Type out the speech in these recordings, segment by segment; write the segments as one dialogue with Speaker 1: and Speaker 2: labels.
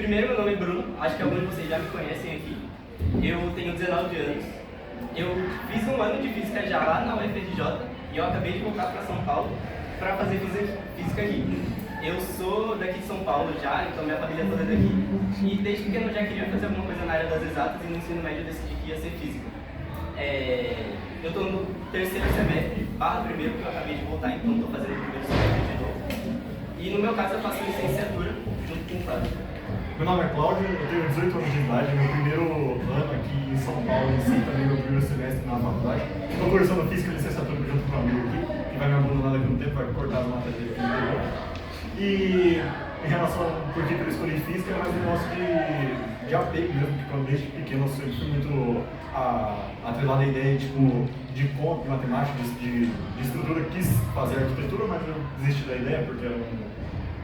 Speaker 1: Primeiro, meu nome é Bruno, acho que alguns de vocês já me conhecem aqui. Eu tenho 19 anos. Eu fiz um ano de física já lá na UFRJ e eu acabei de voltar para São Paulo para fazer física aqui. Eu sou daqui de São Paulo já, então minha família toda é daqui. E desde pequeno eu já queria fazer alguma coisa na área das exatas e no ensino médio eu decidi que ia ser física. Eu estou no terceiro semestre, primeiro, porque eu acabei de voltar, então estou fazendo o primeiro semestre de novo. E no meu caso eu faço licenciatura junto com o Flávio.
Speaker 2: Meu nome é Cláudio, eu tenho 18 anos de idade, meu primeiro ano aqui em São Paulo, em si, também meu primeiro semestre na faculdade. Estou cursando física e licenciatura junto com um amigo aqui, que vai me abandonar daqui a um tempo, vai cortar as matérias aqui no interior. E em relação a por que eu escolhi física, é mais um negócio de apego mesmo, porque quando desde pequeno eu sempre fui muito atrelado à ideia de conta, de matemática, de estrutura. Quis fazer arquitetura, mas eu desisti da ideia porque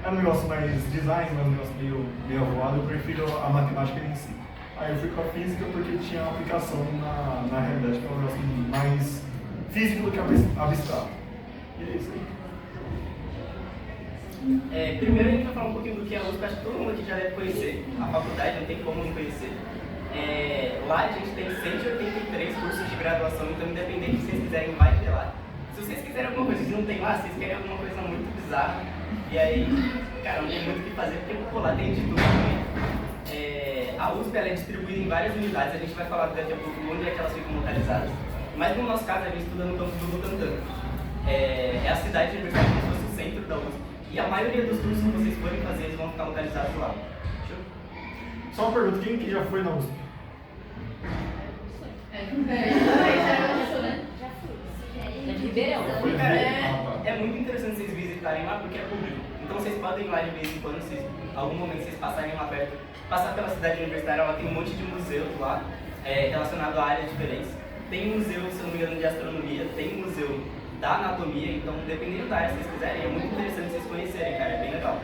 Speaker 2: era um negócio mais design, mas um negócio meio avoado, eu prefiro a matemática em si. Aí eu fui para a física porque tinha uma aplicação na realidade, que é um negócio mais físico do que abstrato. E é isso aí.
Speaker 1: Primeiro a gente vai falar um pouquinho do que é a USP, acho que todo mundo aqui já deve conhecer, a faculdade, não tem como não conhecer. Lá a gente tem 183 cursos de graduação, então independente se vocês quiserem, vai ter lá. Se vocês quiserem alguma coisa que não tem lá, vocês querem alguma coisa muito bizarra, e aí, cara, não tem muito o que fazer, porque lá tem de tudo também. A USP ela é distribuída em várias unidades, a gente vai falar daqui a pouco onde é que elas ficam localizadas, mas no nosso caso a gente estuda no campus do Butantã. É a cidade universitária como se fosse o centro da USP. E a maioria dos cursos que vocês forem fazer, eles vão ficar localizados lá.
Speaker 2: Só uma pergunta, quem que já foi na USP?
Speaker 3: Já fui. É de Ribeirão.
Speaker 1: Cara, é muito interessante vocês visitarem lá porque é público. Então vocês podem ir lá de vez em quando, algum momento vocês passarem lá perto, passar pela cidade universitária, ela tem um monte de museus lá, relacionado a áreas diferentes. Tem museu, se eu não me engano, de astronomia, tem museu da anatomia, então dependendo da área que vocês quiserem, é muito interessante vocês conhecerem, cara, é bem legal.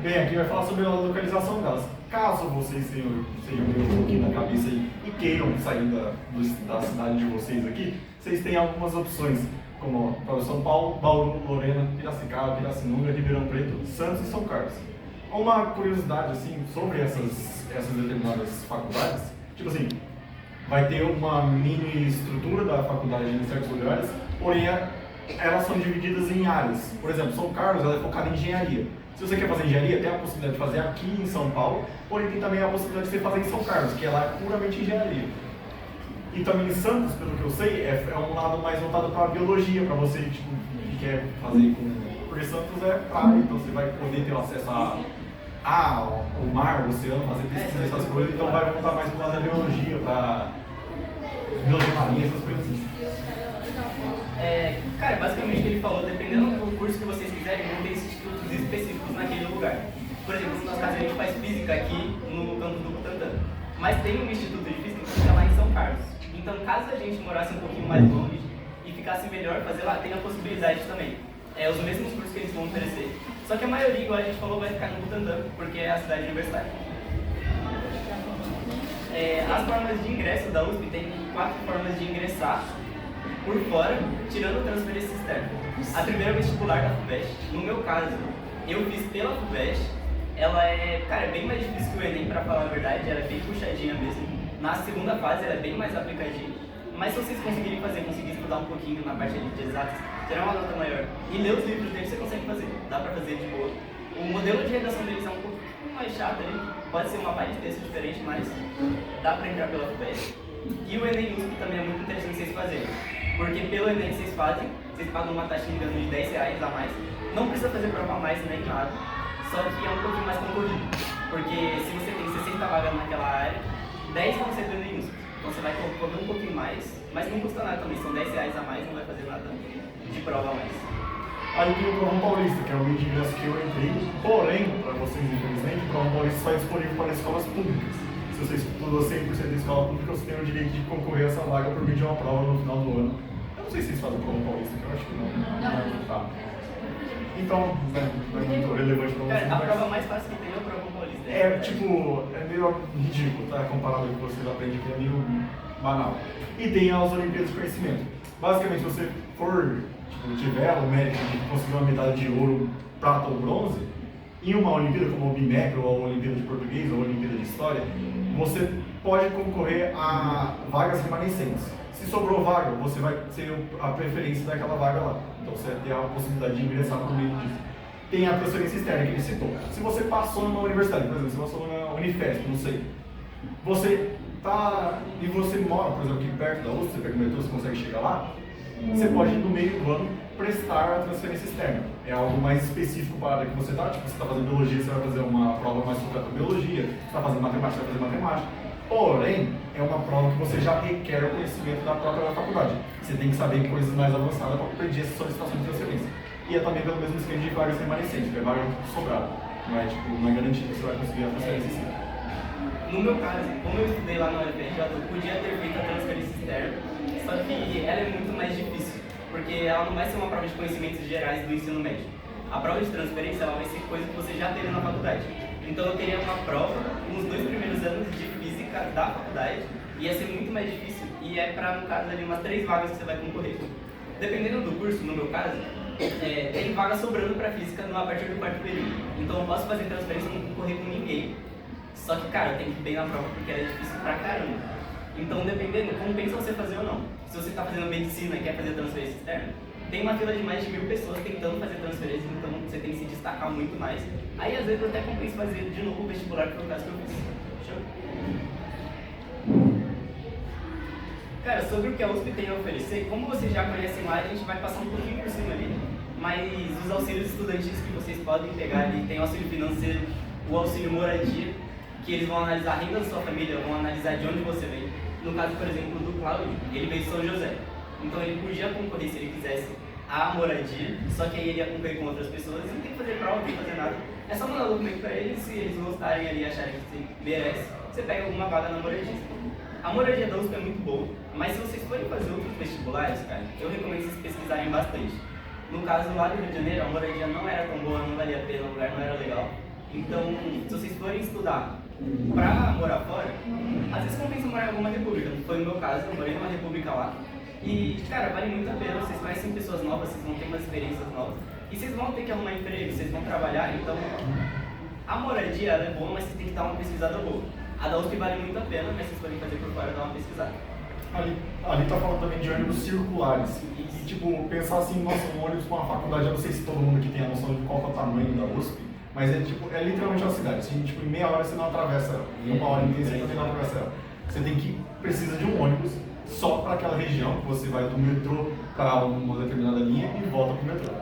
Speaker 2: Bem, aqui vai falar sobre a localização delas. Caso vocês sejam meio um pouquinho na cabeça aí e queiram sair da cidade de vocês aqui, vocês têm algumas opções, como para São Paulo, Bauru, Lorena, Piracicaba, Pirassununga, Ribeirão Preto, Santos e São Carlos. Uma curiosidade assim sobre essas determinadas faculdades, tipo assim, vai ter uma mini estrutura da faculdade em certos lugares, porém elas são divididas em áreas. Por exemplo, São Carlos ela é focada em engenharia. Se você quer fazer engenharia, tem a possibilidade de fazer aqui em São Paulo, porém tem também a possibilidade de você fazer em São Carlos, que ela é puramente engenharia. E também em Santos, pelo que eu sei, é um lado mais voltado para a biologia, para você que quer fazer com... Porque Santos é praia, então você vai poder ter acesso ao mar, ao oceano, fazer pesquisa, essas coisas, então vai voltar mais para o lado da biologia, para biologia marinha, essas coisas assim.
Speaker 1: Cara, basicamente o que ele falou, dependendo do curso que vocês quiserem, vão ter institutos específicos naquele lugar. Por exemplo, no nosso caso a gente faz física aqui no campus do Butantã, mas tem um instituto de física que fica lá em São Carlos. Então, caso a gente morasse um pouquinho mais longe e ficasse melhor fazer lá, tem a possibilidade também. Os mesmos cursos que eles vão oferecer. Só que a maioria, igual a gente falou, vai ficar no Butantã, porque é a cidade universitária. As formas de ingresso da USP tem 4 formas de ingressar por fora, tirando transferência externa. A primeira é o vestibular da FUVEST. No meu caso, eu fiz pela FUVEST. Ela é bem mais difícil que o Enem, pra falar a verdade, ela é bem puxadinha mesmo. Na segunda fase, ela é bem mais aplicadinha. Mas se vocês conseguirem conseguir estudar um pouquinho na parte de exatas, tirar uma nota maior e ler os livros deles, você consegue fazer. Dá pra fazer de boa. O modelo de redação deles é um pouco mais chato ali. Pode ser uma parte de texto diferente, mas dá pra entrar pela FUVEST. E o Enem USP também é muito interessante vocês fazerem. Porque pelo Enem vocês pagam uma taxa de R$10 a mais. Não precisa fazer prova a mais nem nada, só que é um pouquinho mais concorrido. Porque se você tem 60 vagas naquela área, 10 vão ser do Enem USP. Então você vai cobrar um pouquinho mais, mas não custa nada também, são R$10 a mais, não vai fazer nada de prova a mais.
Speaker 2: Aí tem o Provão Paulista, que é o meio de ingresso que eu entrei, porém, para vocês infelizmente, o Provão Paulista só é disponível para escolas públicas. Se você estudou 100% da escola pública, você tem o direito de concorrer a essa vaga por meio de uma prova no final do ano. Eu não sei se vocês fazem o Provão Paulista, que eu acho que não. Não. Tá. Então, não é muito relevante para vocês.
Speaker 1: A prova mais fácil que tem é o Provão Paulista.
Speaker 2: É meio ridículo, tá? Comparado com o que vocês aprendem, que é meio banal. E tem as Olimpíadas de Conhecimento. Basicamente, se você tiver o mérito de conseguir uma medalha de ouro, prata ou bronze, em uma Olimpíada, como a BIMEC, ou a Olimpíada de Português, ou a Olimpíada de História, você pode concorrer a vagas remanescentes. Se sobrou vaga, você vai ser a preferência daquela vaga lá. Então você vai ter a possibilidade de ingressar por meio disso. Tem a transferência externa que ele citou. Se você passou numa universidade, por exemplo, se você passou na Unifesp, não sei, você e você mora, por exemplo, aqui perto da USP, você pega o metrô, você consegue chegar lá, você pode, no meio do ano, prestar a transferência externa. É algo mais específico para a área que você está. Tipo, você está fazendo biologia, você vai fazer uma prova mais focada em biologia. Você está fazendo matemática, você vai fazer matemática. Porém, é uma prova que você já requer o conhecimento da própria faculdade. Você tem que saber coisas mais avançadas para pedir essa solicitação de transferência. E é também pelo mesmo esquema de vagas remanescentes, que é vaga sobrada. Não é garantido que você vai conseguir a transferência sim.
Speaker 1: No meu caso, como eu estudei lá na UFRJ, eu podia ter feito a transferência externa, só que ela é muito mais difícil, porque ela não vai ser uma prova de conhecimentos gerais do ensino médio. A prova de transferência ela vai ser coisa que você já teve na faculdade. Então eu teria uma prova nos 2 primeiros anos de física da faculdade, ia ser muito mais difícil, e é para, no caso, ali umas 3 vagas que você vai concorrer. Dependendo do curso, no meu caso, tem vaga sobrando para física a partir do 4º período. Então eu posso fazer transferência e não concorrer com ninguém. Só que, cara, eu tenho que ir bem na prova porque ela é difícil pra caramba. Então, dependendo, compensa você fazer ou não. Se você está fazendo medicina e quer fazer transferência externa, tem uma fila de mais de 1000 pessoas tentando fazer transferência, então você tem que se destacar muito mais. Aí, às vezes, até compensa fazer de novo o vestibular, que foi o caso que eu fiz. Show? Cara, sobre o que a USP tem a oferecer, como vocês já conhecem lá, a gente vai passar um pouquinho por cima ali, mas os auxílios estudantis que vocês podem pegar ali, tem o auxílio financeiro, o auxílio moradia, que eles vão analisar a renda da sua família, vão analisar de onde você vem. No caso, por exemplo, do Cláudio, ele veio de São José. Então ele podia concorrer, se ele quisesse, à moradia, só que aí ele ia concorrer com outras pessoas e não tem que fazer prova, não tem que fazer nada. É só mandar o documento para eles, se eles gostarem ali e acharem que você merece, você pega alguma vaga na moradia. A moradia da USP é muito boa, mas se vocês forem fazer outros vestibulares, cara, eu recomendo vocês pesquisarem bastante. No caso lá do Rio de Janeiro, a moradia não era tão boa, não valia a pena, o lugar não era legal. Então, se vocês forem estudar pra morar fora, às vezes compensa morar em alguma república. Foi no meu caso, eu morei numa república lá. E, cara, vale muito a pena, vocês conhecem pessoas novas, vocês vão ter umas experiências novas. E vocês vão ter que arrumar emprego, vocês vão trabalhar, então a moradia ela é boa, mas vocês têm que dar uma pesquisada boa. A da USP vale muito a pena, mas vocês podem fazer por fora, dar uma pesquisada.
Speaker 2: Ali tá falando também de ônibus circulares. E tipo, pensar assim, nossa, um ônibus com uma faculdade, eu não sei se todo mundo aqui tem a noção de qual é o tamanho da USP, mas é literalmente uma cidade. Assim, tipo, em meia hora você não atravessa ela, em uma hora intensiva você não atravessa ela. Você precisa de um ônibus só para aquela região, que você vai do metrô para uma determinada linha e volta pro metrô.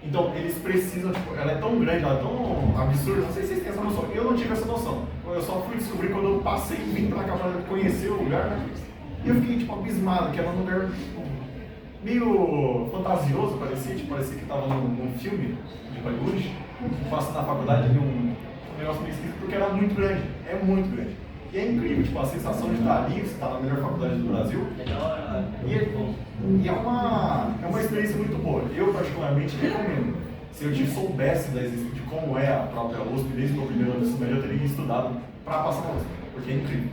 Speaker 2: Então, eles precisam, tipo, ela é tão grande, ela é tão absurda, não sei se vocês têm essa noção. Eu não tive essa noção. Eu só fui descobrir quando eu passei e vim pra cá pra conhecer o lugar, né? E eu fiquei, tipo, abismado, que era um lugar tipo, meio fantasioso, parecia que tava num filme de Hollywood, passando na faculdade ali um negócio meio esquisito, porque era muito grande, é muito grande. E é incrível, tipo, a sensação de estar ali, você está na melhor faculdade do Brasil. E é uma experiência muito boa. Eu, particularmente, recomendo. Se eu soubesse de como é a própria USP, desde o primeiro ano do ensino médio, eu teria estudado para passar na USP, porque é incrível.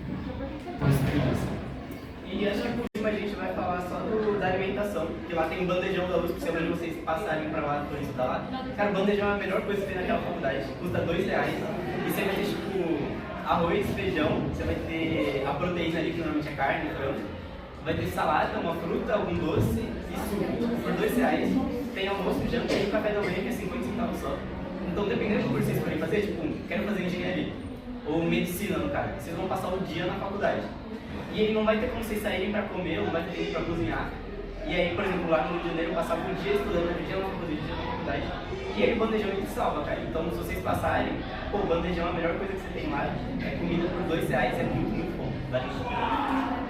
Speaker 2: Por isso que eu
Speaker 1: E acho que por último a gente vai falar só da alimentação, que lá tem o bandejão da USP, se algum de vocês passarem para lá para estudar lá. Cara, o bandejão é a melhor coisa que tem naquela faculdade, custa R$2. E você vai ter, tipo, arroz, feijão, você vai ter a proteína ali, que normalmente é carne, frango. Vai ter salada, uma fruta, algum doce e suco por R$2. Tem almoço, janta e café da manhã, que é 50 centavos só. Então, dependendo do curso que vocês forem fazer, tipo, quero fazer engenharia ou medicina, no caso, vocês vão passar o dia na faculdade. E aí não vai ter como vocês saírem para comer, ou não vai ter tempo para cozinhar. E aí, por exemplo, lá no Rio de Janeiro eu passava um dia estudando, um dia na faculdade. E aí o bandejão ele salva, cara. Então, se vocês passarem, pô, o bandejão é a melhor coisa que você tem lá. É comida por R$2, é muito, muito bom. Vale muito a pena.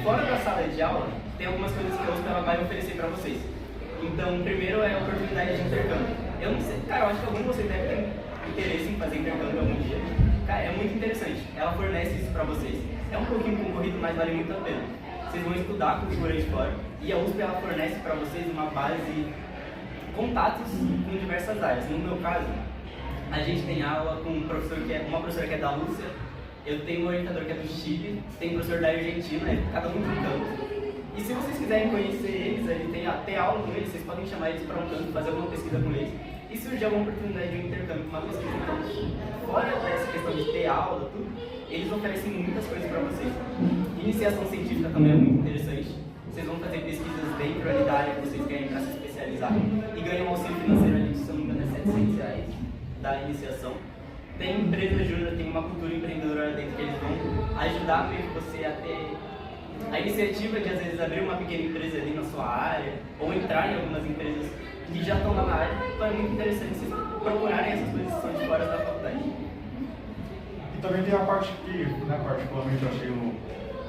Speaker 1: Fora da sala de aula, tem algumas coisas que a USP vai oferecer para vocês. Então, primeiro é a oportunidade de intercâmbio. Eu não sei, cara, eu acho que algum de vocês deve ter interesse em fazer intercâmbio algum dia. Cara, é muito interessante. Ela fornece isso para vocês. É um pouquinho concorrido, mas vale muito a pena. Vocês vão estudar cultura de fora e a USP ela fornece para vocês uma base, contatos com diversas áreas. No meu caso, a gente tem aula com uma professora que é da Rússia, eu tenho um orientador que é do Chile, tem um professor da Argentina, cada um de um canto. E se vocês quiserem conhecer eles, ter aula com eles, vocês podem chamar eles para um canto, fazer alguma pesquisa com eles. E surgir alguma oportunidade de um intercâmbio com uma pesquisa. Então, fora dessa questão de ter aula, tudo, eles oferecem muitas coisas para vocês. Iniciação científica também é muito interessante. Vocês vão fazer pesquisas dentro ali da área que vocês querem para se especializar. E ganham um auxílio financeiro ali, se eu não me engano, é R$700 da iniciação. Tem empresa júnior, tem uma cultura empreendedora dentro que eles vão ajudar mesmo você a ter a iniciativa de, às vezes, abrir uma pequena empresa ali na sua área, ou entrar em algumas empresas que já estão lá na área. Então é muito interessante vocês procurarem essas posições fora da faculdade.
Speaker 2: E também tem a parte que, né, particularmente, eu achei o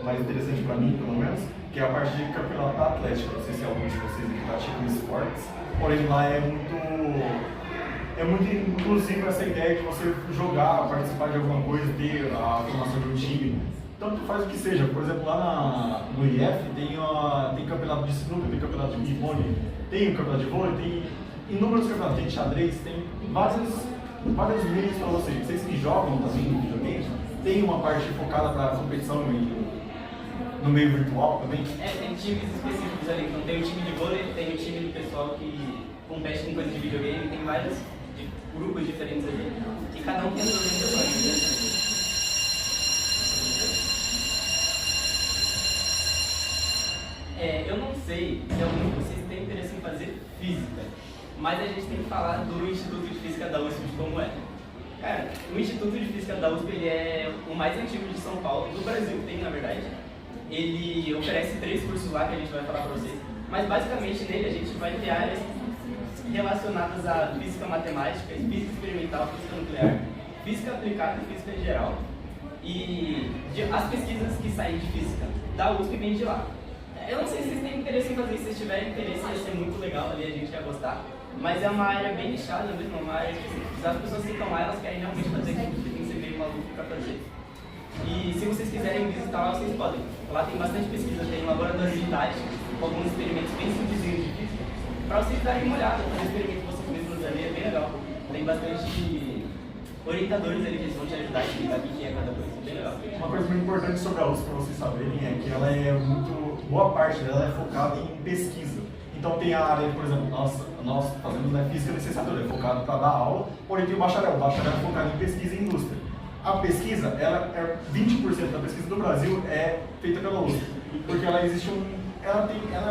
Speaker 2: mais interessante para mim, pelo menos, que é a parte de campeonato atlético. Não sei se alguns de vocês aqui praticam esportes, porém lá é muito inclusivo essa ideia de você jogar, participar de alguma coisa, ter a formação de um time. Tanto faz o que seja. Por exemplo, lá no IF tem campeonato de sinuca, tem campeonato de ping-pong, tem o campeonato de vôlei, tem inúmeros campeonatos, tem xadrez, tem vários meios para vocês. Vocês que jogam também no videogame, tem uma parte focada para competição no meio virtual também?
Speaker 1: Tem times específicos ali. Então tem o time de vôlei, tem o time do pessoal que compete em coisas de videogame, tem vários grupos diferentes ali. E cada um tem a sua organização. Eu não sei se algum de vocês tem interesse em fazer física, mas a gente tem que falar do Instituto de Física da USP de como é. Cara, o Instituto de Física da USP ele é o mais antigo de São Paulo, do Brasil tem, na verdade. Ele oferece 3 cursos lá que a gente vai falar para vocês, mas basicamente nele a gente vai ter áreas relacionadas à física matemática, física experimental, física nuclear, física aplicada e física em geral. E as pesquisas que saem de física da USP vêm de lá. Eu não sei se vocês têm interesse em fazer isso, se tiverem interesse ia ser muito legal ali, a gente ia gostar. Mas é uma área bem nichada mesmo, uma área que se as pessoas ficam lá, elas querem realmente fazer aquilo, porque tem que ser meio maluco para fazer. E se vocês quiserem visitar lá, vocês podem. Lá tem bastante pesquisa, tem laboratórios de tática, com alguns experimentos bem simplesinhos de física, para vocês darem uma olhada, fazer experimentos vocês mesmos ali, é bem legal. Tem bastante orientadores ali que eles vão te ajudar a explicar o que é cada coisa, é bem legal.
Speaker 2: Uma coisa muito importante sobre a USP, para vocês saberem, é que ela é boa parte dela é focada em pesquisa. Então tem a área, por exemplo, nós fazemos física licenciatura, é focado para dar aula, porém tem o bacharel é focado em pesquisa e indústria. A pesquisa, 20% da pesquisa do Brasil é feita pela USP, porque ela é a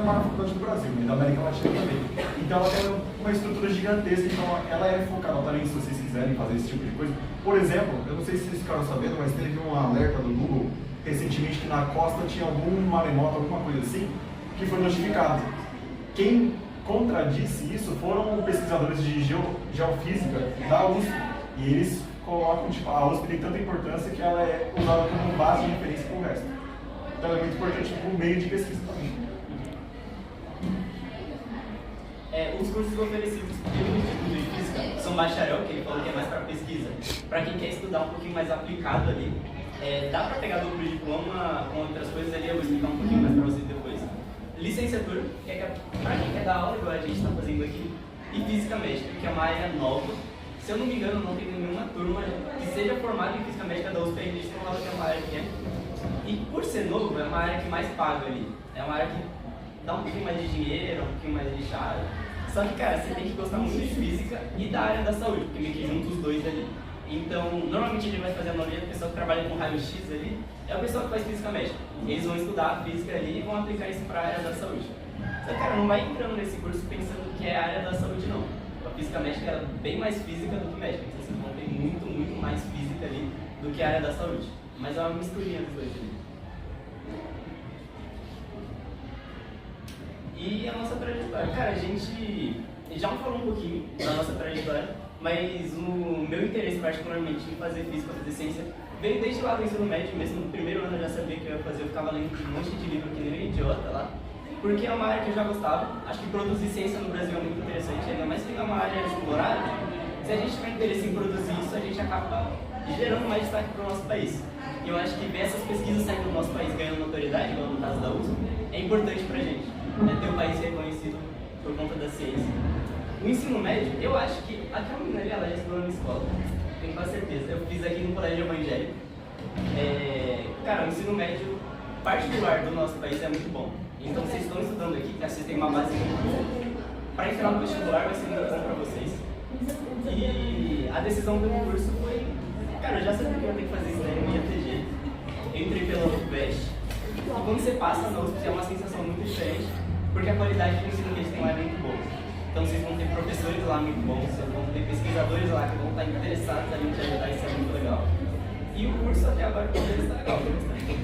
Speaker 2: maior faculdade do Brasil, e da América Latina também. Então ela tem uma estrutura gigantesca, então ela é focada também, se vocês quiserem fazer esse tipo de coisa. Por exemplo, eu não sei se vocês ficaram sabendo, mas teve um alerta do Google recentemente que na costa tinha algum maremoto, alguma coisa assim, que foi notificado. Quem contradisse isso foram pesquisadores de geofísica da USP, e eles colocam, a USP tem tanta importância que ela é usada como base de referência para o resto. Então é muito importante o meio de pesquisa também.
Speaker 1: Os cursos oferecidos pelo Instituto de Física são bacharel, que ele falou que é mais para pesquisa. Para quem quer estudar um pouquinho mais aplicado ali, dá para pegar duplo diploma com outras coisas ali, eu vou explicar um pouquinho mais para vocês depois. Licenciatura, que é para quem quer dar aula, igual a gente está fazendo aqui, e física médica, que é uma área nova. Se eu não me engano, não tem nenhuma turma que seja formada em física médica da USP, a gente falava que é uma área que é. E por ser novo, é uma área que mais paga ali. É uma área que dá um pouquinho mais de dinheiro, um pouquinho mais de chave. Só que, cara, você tem que gostar muito de física e da área da saúde, porque meio que junta os dois ali. Então, normalmente ele vai fazer a maioria do pessoal que trabalha com raio-x ali, é o pessoal que faz física médica. Eles vão estudar a física ali e vão aplicar isso para a área da saúde. Só que, cara, não vai entrando nesse curso pensando que é a área da saúde, não. A física médica é bem mais física do que médica. Então, vocês vão ter muito mais física ali do que a área da saúde. Mas é uma misturinha dos dois ali. E a nossa trajetória? Cara, a gente já falou um pouquinho da nossa trajetória, mas o meu interesse particularmente em fazer física, fazer ciência, veio desde lá do ensino médio, mesmo no primeiro ano eu já sabia que eu ia fazer, eu ficava lendo um monte de livro que nem um idiota lá, porque é uma área que eu já gostava. Acho que produzir ciência no Brasil é muito interessante, ainda mais que é uma área explorada. Se a gente tiver interesse em produzir isso, a gente acaba gerando mais destaque para o nosso país. E eu acho que ver essas pesquisas saindo do nosso país ganhando notoriedade, igual no caso da USP, é importante pra gente, ter o país reconhecido por conta da ciência. O ensino médio, eu acho que aquela menina ali, ela já estudou na escola, tenho quase certeza. Eu fiz aqui no colégio evangélico. Cara, o ensino médio particular do nosso país é muito bom. Então vocês estão estudando aqui, tá? Vocês têm uma base muito boa. Para entrar no vestibular vai ser muito bom para vocês. E a decisão do curso foi, cara, eu já sabia que eu ia ter que fazer isso daí, não ia ter jeito. Eu entrei pela UFVEST. E quando você passa na USP é uma sensação muito diferente, porque a qualidade do ensino que eles têm lá é muito boa. Então vocês vão ter professores lá muito bons, vocês vão ter pesquisadores lá que vão estar interessados em te ajudar, isso é muito legal. E o curso até agora está legal, eu gostei.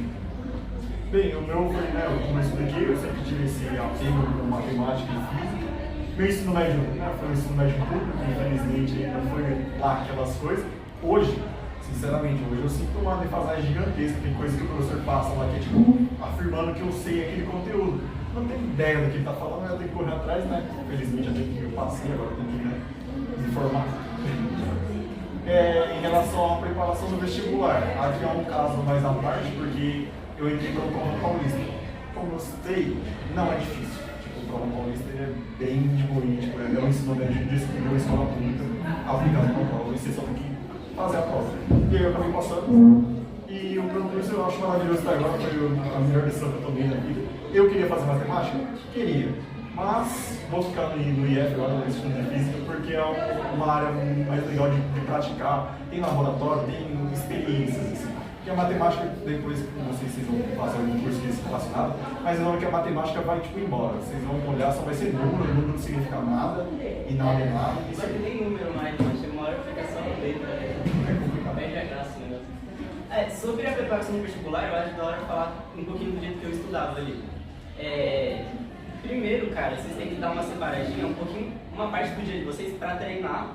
Speaker 2: Bem, o meu foi, né, como eu expliquei, eu sempre tive esse apego com matemática e física. Meu ensino médio, né, foi um ensino médio público, infelizmente não foi lá aquelas coisas. Hoje, sinceramente, hoje eu sinto uma defasagem gigantesca, tem coisa que o professor passa lá que é tipo, afirmando que eu sei aquele conteúdo. Não tenho ideia do que ele está falando, eu tenho que correr atrás, né? Infelizmente eu passei, agora tenho que, né, desinformar. Em relação à preparação do vestibular, aqui é um caso mais à parte, porque eu entrei pelo Prova Paulista. Como eu citei, não é difícil. Tipo, o Prova Paulista ele é bem ruim, tipo, ele é um ensino médio de uma escola pública aplicado para a prova, e você só tem que fazer a prova. E aí eu acabei passando, e o meu curso eu acho maravilhoso até agora, foi a melhor decisão que eu tomei na vida. Eu queria fazer matemática? Queria. Mas vou ficar no IF agora, no Instituto de Física, porque é uma área mais legal de praticar. Tem laboratório, tem experiências, assim. Porque a matemática, depois, não sei se vocês vão fazer algum curso que é relacionado, mas não é que a matemática vai tipo embora. Vocês vão olhar, só vai ser número não significa nada, e nada é nada.
Speaker 1: Isso aqui tem número mais, mas chega uma hora que fica só no letra.
Speaker 2: É complicado.
Speaker 1: Bem GH esse negócio. Sobre a preparação do vestibular, eu acho da hora falar um pouquinho do jeito que eu estudava ali. Primeiro, cara, vocês têm que dar uma separadinha, uma parte do dia de vocês para treinar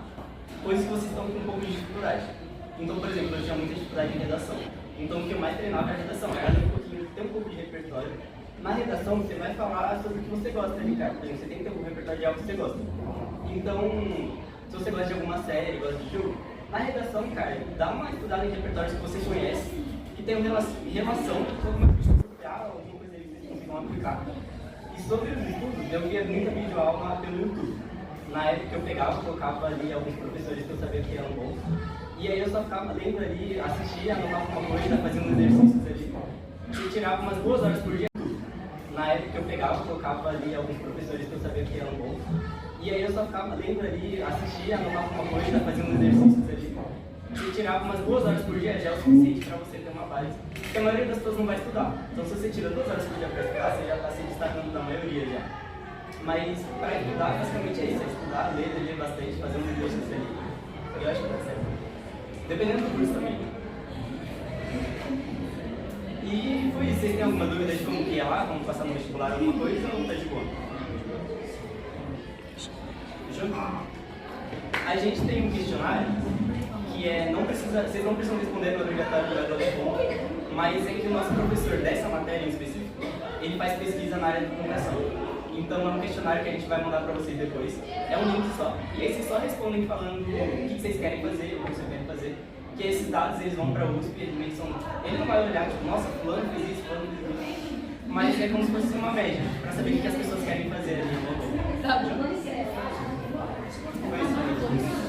Speaker 1: coisas que vocês estão com um pouco de dificuldade. Então, por exemplo, eu tinha muita dificuldade em redação. Então, o que eu mais treinava era a redação. Era ter um pouco de repertório. Na redação, você vai falar sobre o que você gosta ali, cara. Por exemplo, você tem que ter um repertório de algo que você gosta. Então, se você gosta de alguma série, gosta de jogo, na redação, cara, dá uma estudada em repertórios que você conhece, que tem uma relação com alguma coisa social, alguma coisa ali que vocês consigam aplicar. E sobre os estudos, eu via muita videoaula pelo YouTube. Na época que eu pegava, colocava ali alguns professores que eu sabia que eram bons. E aí eu só ficava lendo ali, assistia, anotava uma coisa, fazia uns exercícios ali. E tirava umas 2 horas por dia. Na época que eu pegava, colocava ali alguns professores que eu sabia que eram bons. E aí eu só ficava lendo ali, assistia, anotava uma coisa, fazia uns exercícios ali. E tirava umas 2 horas por dia, já é o suficiente para você ter uma base. Porque a maioria das pessoas não vai estudar. Então se você tira 2 horas por dia para estudar, você já está se destacando da maioria já. Mas para estudar, basicamente é isso, é estudar, ler bastante, fazer uns exercícios ali. Eu acho que dá certo. Dependendo do curso também. E foi isso. Vocês têm alguma dúvida de como que é lá? Como passar no vestibular alguma coisa ou tá de boa? A gente tem um questionário que vocês não precisam responder no obrigatório do telefone, mas é que o nosso professor dessa matéria em específico, ele faz pesquisa na área de comunicação. Então é um questionário que a gente vai mandar para vocês depois. É um link só. E aí vocês só respondem falando o que vocês querem fazer, o que vocês querem fazer. Porque esses dados eles vão para a USP, ele não vai olhar, tipo, nossa, fulano fez isso, fulano fez isso. Mas é como se fosse uma média, para saber o que as pessoas querem fazer ali. Né?
Speaker 3: Tá bom.
Speaker 1: Foi isso.